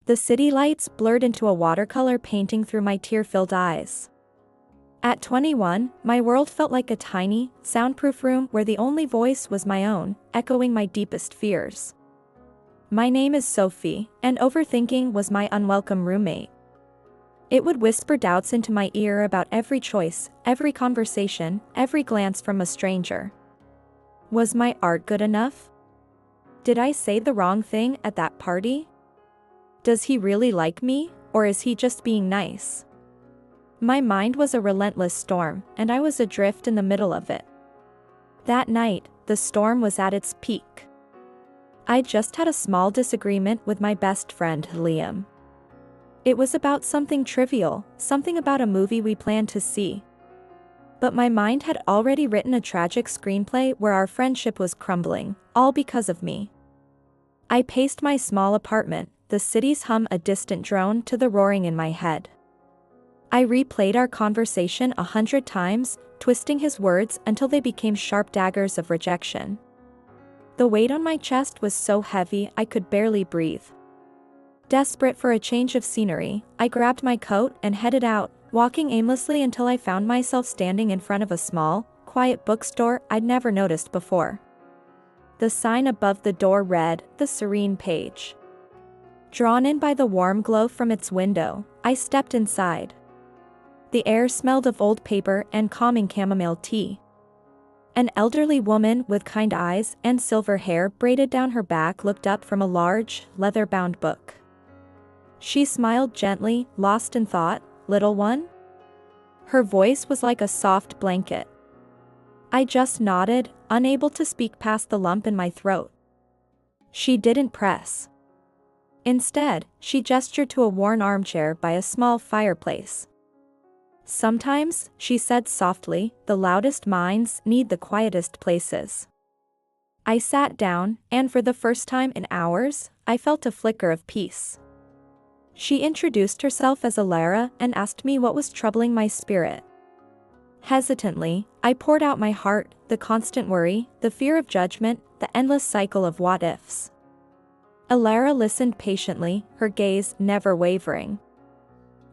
The city lights blurred into a watercolor painting through my tear-filled eyes. At 21, my world felt like a tiny, soundproof room where the only voice was my own, echoing my deepest fears. My name is Sophie, and overthinking was my unwelcome roommate. It would whisper doubts into my ear about every choice, every conversation, every glance from a stranger. Was my art good enough? Did I say the wrong thing at that party? Does he really like me, or is he just being nice? My mind was a relentless storm, and I was adrift in the middle of it. That night, the storm was at its peak. I just had a small disagreement with my best friend, Liam. It was about something trivial, something about a movie we planned to see. But my mind had already written a tragic screenplay where our friendship was crumbling, all because of me. I paced my small apartment, the city's hum a distant drone to the roaring in my head. I replayed our conversation 100 times, twisting his words until they became sharp daggers of rejection. The weight on my chest was so heavy I could barely breathe. Desperate for a change of scenery, I grabbed my coat and headed out, walking aimlessly until I found myself standing in front of a small, quiet bookstore I'd never noticed before. The sign above the door read, "The Serene Page." Drawn in by the warm glow from its window, I stepped inside. The air smelled of old paper and calming chamomile tea. An elderly woman with kind eyes and silver hair braided down her back looked up from a large, leather-bound book. She smiled gently, lost in thought. "Little one?" Her voice was like a soft blanket. I just nodded, unable to speak past the lump in my throat. She didn't press. Instead, she gestured to a worn armchair by a small fireplace. "Sometimes," she said softly, "the loudest minds need the quietest places." I sat down, and for the first time in hours, I felt a flicker of peace. She introduced herself as Alara and asked me what was troubling my spirit. Hesitantly, I poured out my heart, the constant worry, the fear of judgment, the endless cycle of what-ifs. Alara listened patiently, her gaze never wavering.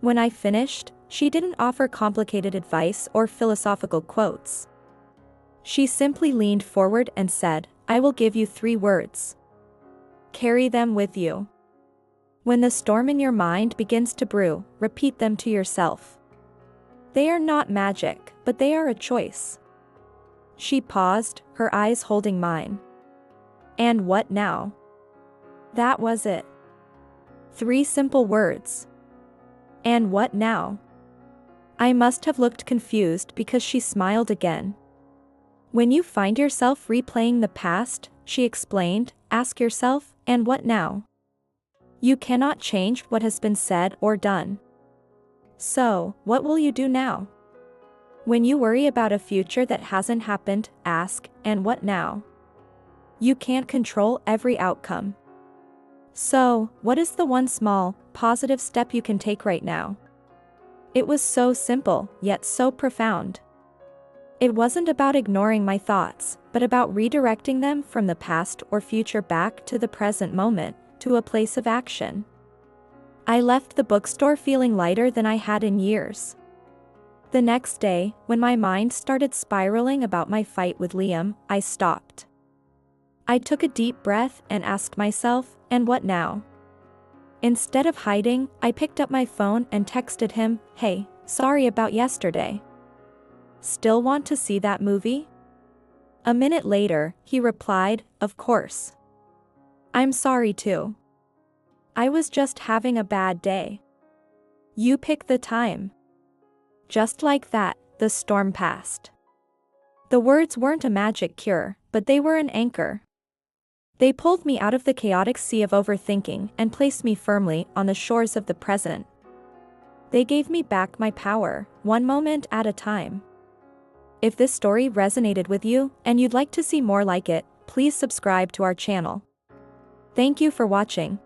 When I finished, she didn't offer complicated advice or philosophical quotes. She simply leaned forward and said, "I will give you 3 words. Carry them with you. When the storm in your mind begins to brew, repeat them to yourself. They are not magic, but they are a choice." She paused, her eyes holding mine. And what now? That was it. 3 simple words. And what now? I must have looked confused because she smiled again. "When you find yourself replaying the past," she explained, "ask yourself, and what now? You cannot change what has been said or done. So, what will you do now? When you worry about a future that hasn't happened, ask, and what now? You can't control every outcome. So, what is the one small, positive step you can take right now?" It was so simple, yet so profound. It wasn't about ignoring my thoughts, but about redirecting them from the past or future back to the present moment, to a place of action. I left the bookstore feeling lighter than I had in years. The next day, when my mind started spiraling about my fight with Liam, I stopped. I took a deep breath and asked myself, and what now? Instead of hiding, I picked up my phone and texted him, "Hey, sorry about yesterday. Still want to see that movie?" A minute later, he replied, "Of course. I'm sorry too. I was just having a bad day. You pick the time." Just like that, the storm passed. The words weren't a magic cure, but they were an anchor. They pulled me out of the chaotic sea of overthinking and placed me firmly on the shores of the present. They gave me back my power, one moment at a time. If this story resonated with you, and you'd like to see more like it, please subscribe to our channel. Thank you for watching.